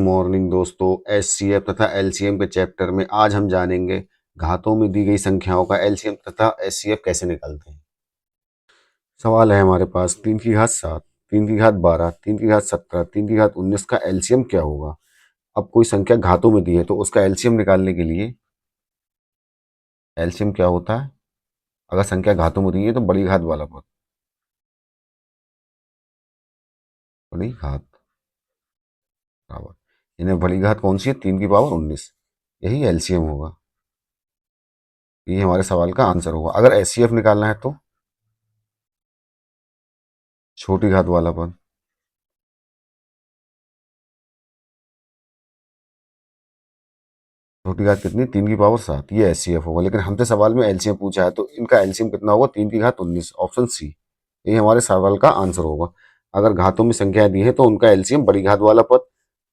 Morning दोस्तों। HCF तथा LCM के चैप्टर में आज हम जानेंगे घातों में दी गई संख्याओं का एलसीएम तथा एचसीएफ कैसे निकालते हैं। सवाल है हमारे पास 3 की घात 7, 3 की घात 12, 3 की घात 17, 3 की घात 19 का एलसीएम क्या होगा। अब कोई संख्या घातों में दी है तो उसका एलसीएम निकालने के लिए एलसीएम क्या होता है। अगर संख्या घातों में दी है तो बड़ी घात वाला पद, बड़ी घात बराबर, इन्हें बड़ी घात कौन सी है, 3 की पावर 19, यही एलसीएम होगा। ये हमारे सवाल का आंसर होगा। अगर एचसीएफ निकालना है तो छोटी घात वाला पद, छोटी घात कितनी, 3 की पावर 7, ये एचसीएफ होगा। लेकिन हमसे सवाल में एलसीएम पूछा है तो इनका एलसीएम कितना होगा, 3 की घात 19, ऑप्शन सी, ये हमारे सवाल का आंसर होगा। अगर घातों में संख्या दी है तो उनका एलसीएम बड़ी घात वाला पद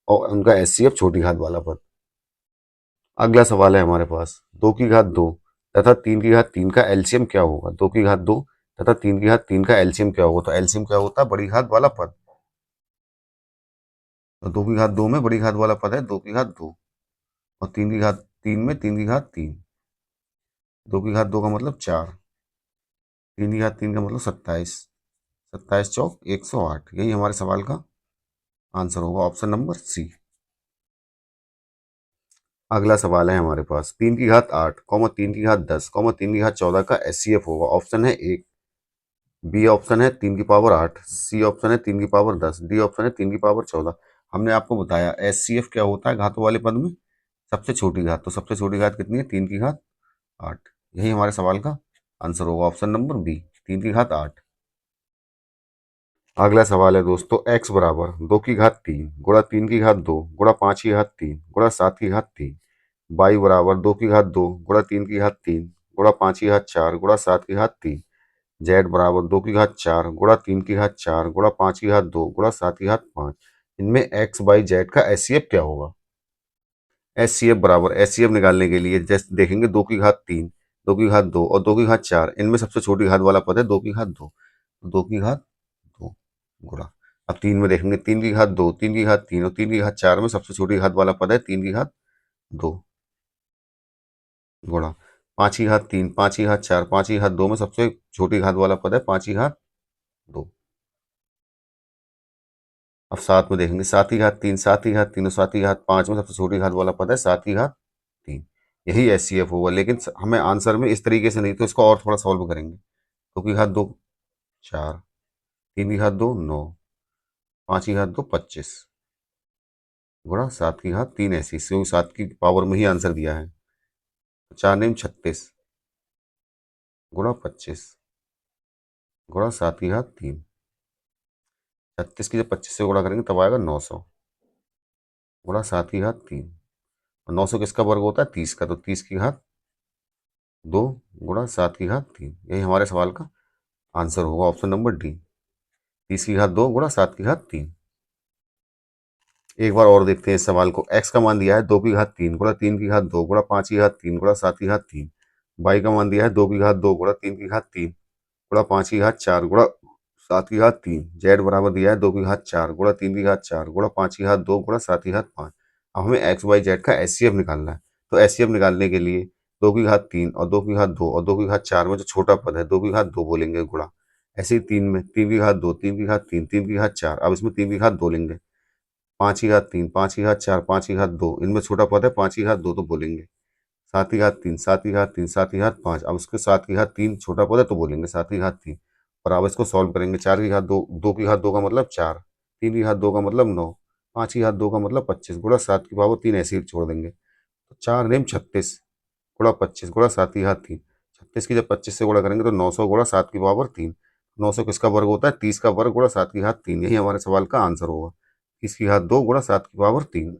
और उनका एचसीएफ छोटी घात वाला पद। अगला सवाल है हमारे पास, 2 की घात 2 तथा 3 की घात 3 का एलसीएम क्या होगा। 2 की घात 2 तथा 3 की घात 3 का एलसीएम क्या होगा, तो एलसीएम क्या होता है, बड़ी घात वाला पद। तो 2 की घात 2 में बड़ी घात वाला पद है 2 की घात 2, और 3 की घात 3 में 3 की घात 3। 2 की घात 2 का मतलब 4, 3 की घात 3 का मतलब 27, 27 चौक 108, यही हमारे सवाल का आंसर होगा, ऑप्शन नंबर सी। अगला सवाल है हमारे पास, 3 की घात 8, 3 की घात 10, 3 की घात 14 का एचसीएफ होगा। ऑप्शन है ए, बी ऑप्शन है 3 की पावर 8, सी ऑप्शन है 3 की पावर 10, डी ऑप्शन है 3 की पावर 14। हमने आपको बताया एचसीएफ क्या होता है घातों वाले पद में, सबसे छोटी घात। तो सबसे छोटी घात कितनी है, 3 की घात 8, यही हमारे सवाल का आंसर होगा, ऑप्शन नंबर बी, 3 की घात 8। अगला सवाल है दोस्तों, x बराबर 2 की घात 3 गुणा 3 की घात 2 गुणा 5 की घात 3 गुणा 7 की घात 3, y बराबर 2 की घात 2 गुणा 3 की घात 3 गुणा 5 की घात 4 गुणा 7 की घात 3, z बराबर 2 की घात 4 गुणा 3 की घात 4 गुणा 5 की घात 2 गुणा 7 की घात 5। इनमें x बाई जेड का एचसीएफ क्या होगा। एचसीएफ बराबर, एचसीएफ निकालने के लिए जैसे देखेंगे 2 की घात 3, 2 की घात 2 और 2 की घात 4, इनमें सबसे छोटी घात वाला पद है 2 की घात 2, 2 की घात 2 गुणा, अब 3 में देखेंगे 3 की घात 2, 3 की घात 3 और 3 की घात 4 में सबसे छोटी घात वाला पद है 3 की घात 2 गुणा 5 की घात 3, 5 की घात 4, 5 की घात 2 में सबसे छोटी घात वाला पद है 5 की घात 2। अब 7 में देखेंगे 7 की घात 3, 7 की घात 3 और 7 की घात 5 में सबसे छोटी घात वाला पद है 7 की घात 3, यही एचसीएफ होगा। लेकिन हमें आंसर में इस तरीके से नहीं, तो इसको और थोड़ा सॉल्व करेंगे। 2 की घात 2 4, 3 की घात 2 9, 5 की घात 2 25 गुणा 7 की घात 3, ऐसी, क्योंकि 7 की पावर में ही आंसर दिया है। 4 नेम 36 गुणा 25 गुणा 7 की घात 3, 36 की जब 25 से गुणा करेंगे तब आएगा 900 गुणा 7 की घात 3, और 900 किसका वर्ग होता है, 30 का, तो 30 की घात 2 गुणा 7 की घात 3, यही हमारे सवाल का आंसर होगा, ऑप्शन नंबर डी, 30 की घात 2 गुणा 7 की घात 3। एक बार और देखते हैं इस सवाल को। x का मान दिया है 2 की घात 3 गुणा 3 की घात 2 गुणा 5 की घात 3 गुणा 7 की घात 3, y का मान दिया है 2 की घात 2 गुणा 3 की घात 3 गुणा 5 की घात 4 गुणा 7 की घात 3, z बराबर दिया है 2 की घात 4 गुणा 3 की घात 4 गुणा 5 की घात 2 गुणा 7 की घात 5। अब हमें एक्स वाई जेड का एचसीएफ निकालना है। तो एचसीएफ निकालने के लिए 2 की घात 3 और 2 की घात 2 और 2 की घात 4 में जो छोटा पद है 2 की घात 2 बोलेंगे गुणा, ऐसे ही 3 में 3 की घात 2, 3 की घात 3, 3 की घात 4, अब इसमें 3 की घात 2 लेंगे, 5 की घात 3, 5 की घात 4, 5 की घात 2, इनमें छोटा पद है 5 की घात 2 तो बोलेंगे 7 की घात 3, 7 की घात 3, 7 की घात 5, अब उसके 7 की घात 3 छोटा पद है तो बोलेंगे 7 की घात 3, और अब इसको सॉल्व करेंगे। 4 की घात 2, 2 की घात 2 का मतलब 4, 3 की घात 2 का मतलब 9, 5 की घात 2 का मतलब 25 गुणा 7 की पावर 3, ऐसे ही छोड़ देंगे, तो 4 नेम 36 गुणा 25 गुणा 7 की घात 3, 36 की जब 25 से गुणा करेंगे तो 900 गुणा 7 की पावर 3, 900 किसका वर्ग होता है, 30 का वर्ग गुणा 7 की घात 3, यही हमारे सवाल का आंसर होगा, 30 की घात 2 गुणा 7 की पावर 3।